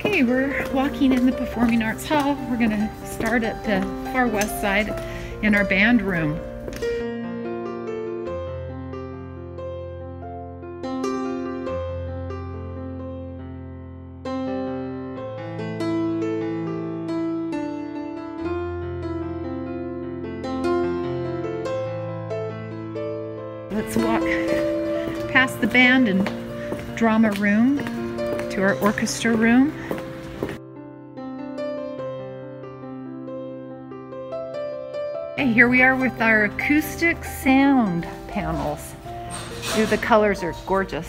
Okay, we're walking in the Performing Arts Hall. We're going to start at the far west side in our band room. Let's walk past the band and drama room to our orchestra room. And here we are with our acoustic sound panels. Ooh, the colors are gorgeous.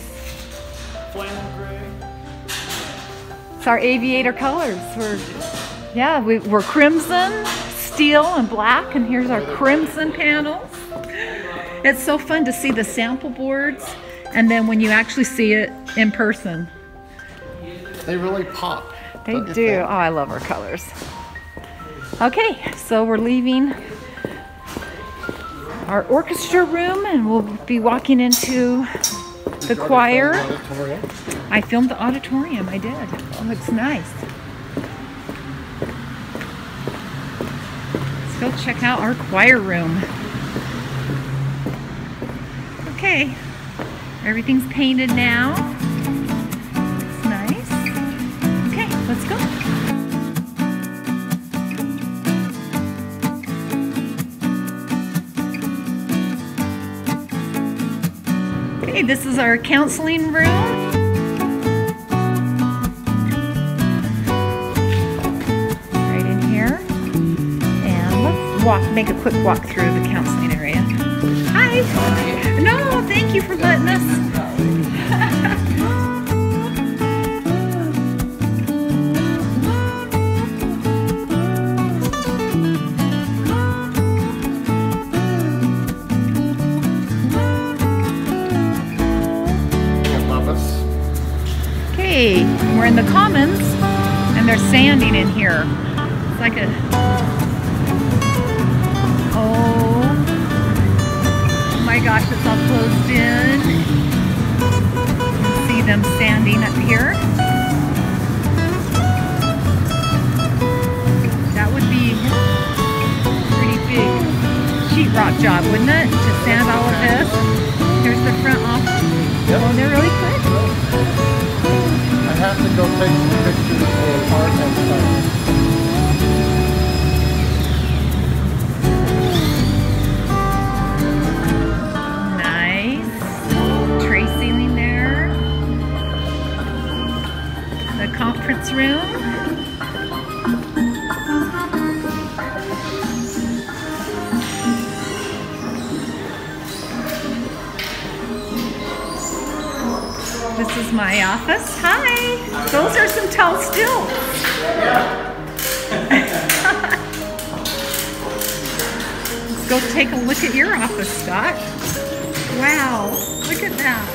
Flannel gray. It's our Aviator colors. We're crimson, steel, and black, and here's our crimson panels. It's so fun to see the sample boards, and then when you actually see it in person. They really pop. They do. Oh, I love our colors. Okay, so we're leaving our orchestra room and we'll be walking into the choir. I filmed the auditorium, I did. It looks nice. Let's go check out our choir room. Okay, everything's painted now. It's nice. Okay, let's go. Okay, this is our counseling room. Right in here. And let's make a quick walk through the counseling area. Hi! No, thank you for letting us. Okay, we're in the Commons and they're sanding in here. It's like a... Oh my gosh, it's all closed in. You can see them sanding up here. That would be a pretty big sheetrock job, wouldn't it? To sand all of this. Here's the front office. Yep. Oh, they're really quick. I have to go take some pictures for art and stuff. Nice. Tray ceiling there. The conference room. This is my office. Hi! Those are some tall stills. Let's go take a look at your office, Scott. Wow, look at that.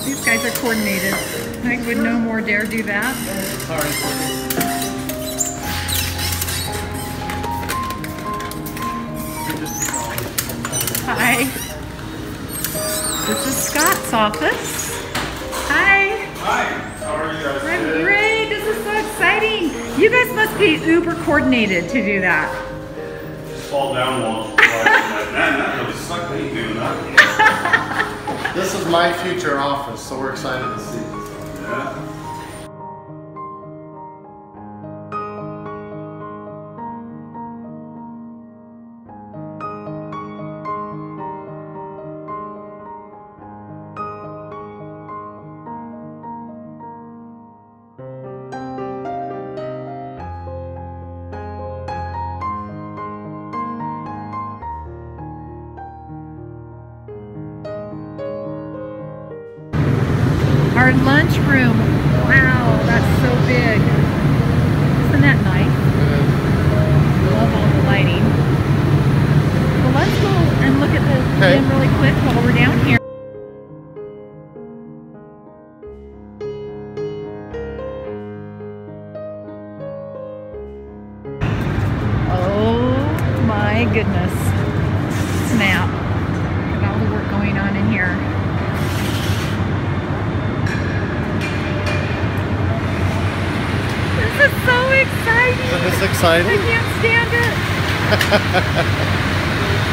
These guys are coordinated. I would no more dare do that. Hi. This is Scott's office. Hi. Hi. How are you guys? I'm great. This is so exciting. You guys must be uber coordinated to do that. Fall down walls. Like, man, that really sucked me doing that. This is my future office, so we're excited to see. Yeah. Our lunch room. Wow, that's so big. Isn't that nice? Love all the lighting. Well, let's go and look at the gym really quick while we're down here. Oh my goodness. Snap. Look at all the work going on in here. exciting. Isn't this I exciting? can't stand it.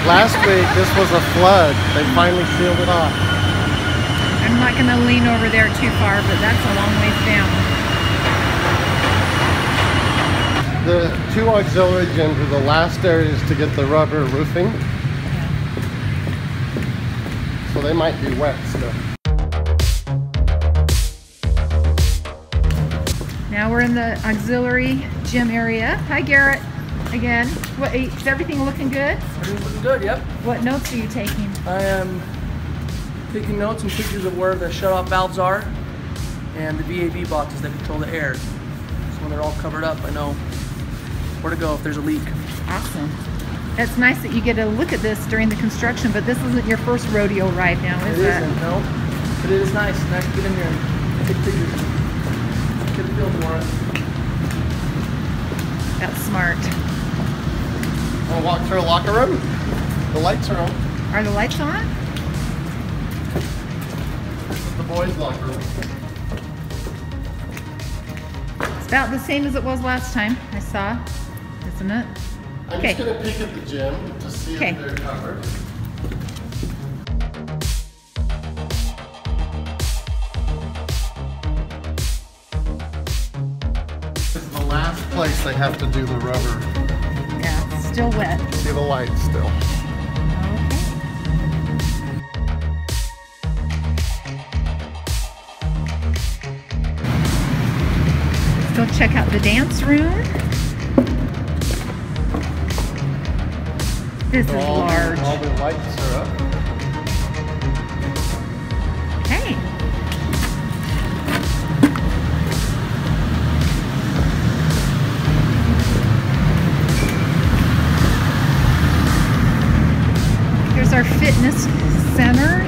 Last week, this was a flood. They finally sealed it off. I'm not going to lean over there too far, but that's a long ways down. The two auxiliary gyms are the last areas to get the rubber roofing. So they might be wet still. Now we're in the auxiliary gym area. Hi Garrett, again. What, is everything looking good? Everything's looking good, yep. What notes are you taking? I am taking notes and pictures of where the shut-off valves are and the VAV boxes that control the air. So when they're all covered up, I know where to go if there's a leak. Awesome. It's nice that you get a look at this during the construction, but this isn't your first rodeo ride now, is it? It isn't, no. But it is nice. Nice to get in here and take pictures. Get a feel for it. That's smart. Want to walk through a locker room? The lights are on. Are the lights on? This is the boys' locker room. It's about the same as it was last time, I saw, isn't it? I'm Okay. just going to peek at the gym to see Okay. if they're covered. This is the last place they have to do the rubber. Yeah, it's still wet. See the lights still. Let's go check out the dance room. This is large. All the lights are up. Okay. Here's our fitness center.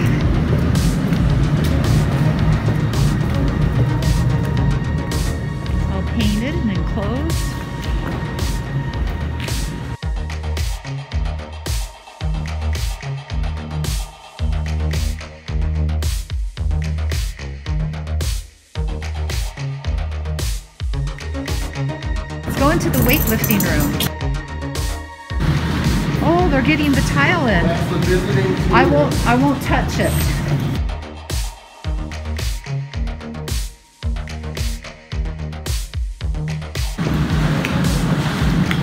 All painted and enclosed. Go into the weightlifting room. Oh, they're getting the tile in. That's the visiting team. I won't touch it.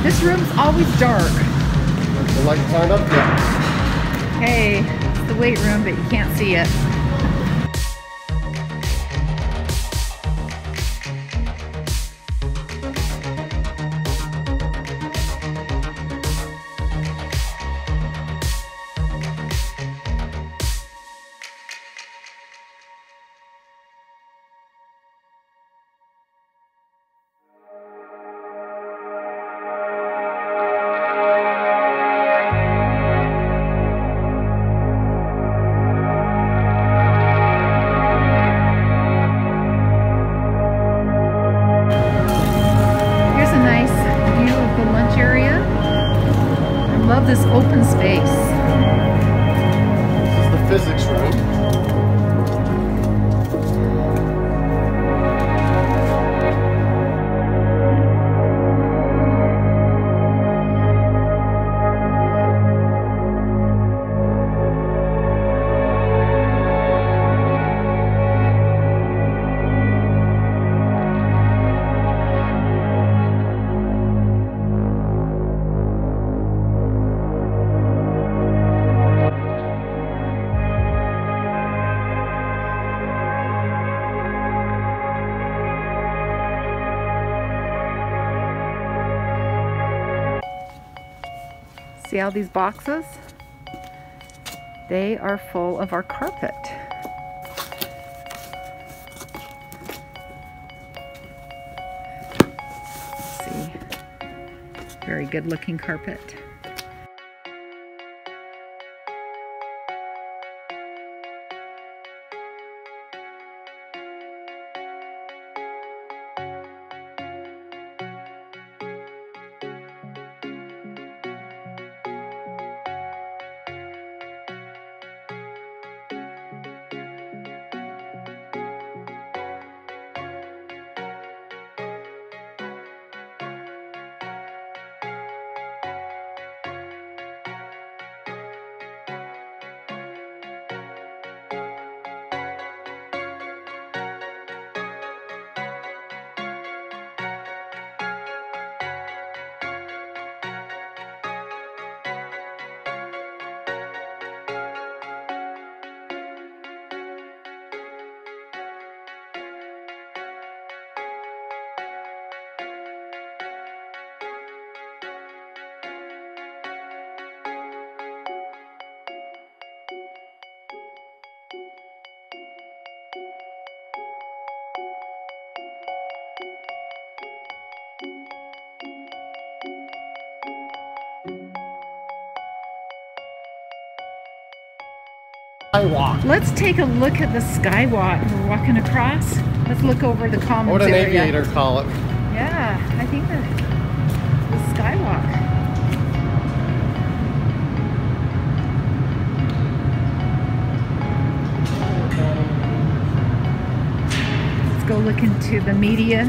This room's always dark. The lights aren't up yet. Hey, it's the weight room, but you can't see it. Love this open space. This is the physics room. See all these boxes? They are full of our carpet. Let's see. Very good looking carpet. Skywalk. Let's take a look at the skywalk. We're walking across. Let's look over the commons What an area. aviator call it. Yeah, I think the skywalk. Let's go look into the media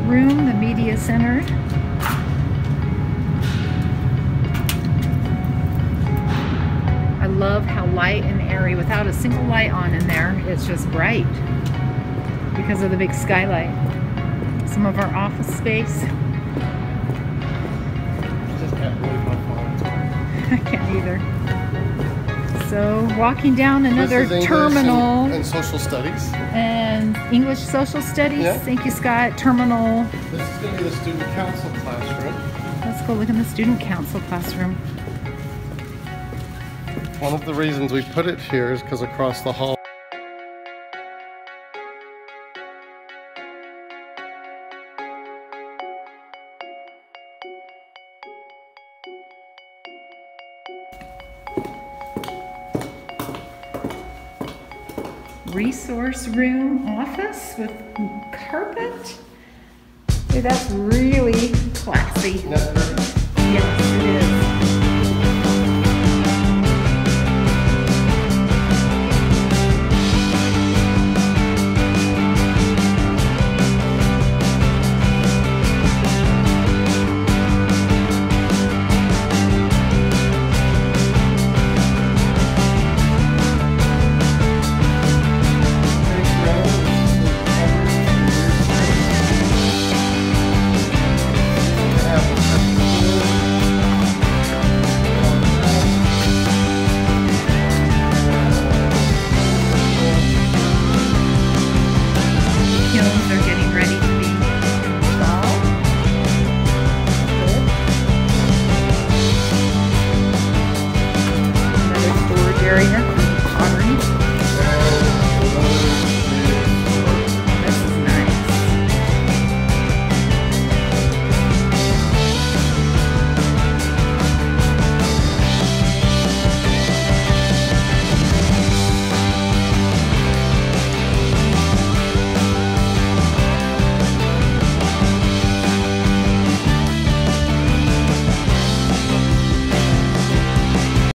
room, the media center. I love how light and airy, without a single light on in there, it's just bright because of the big skylight. Some of our office space. I just can't believe how far it's gone. I can't either. So walking down another This is English terminal and social studies. and English social studies. Yeah. Thank you, Scott. Terminal. This is going to be the student council classroom. Let's go look in the student council classroom. One of the reasons we put it here is because across the hall. Resource room office with carpet. Hey, that's really classy. Isn't that pretty?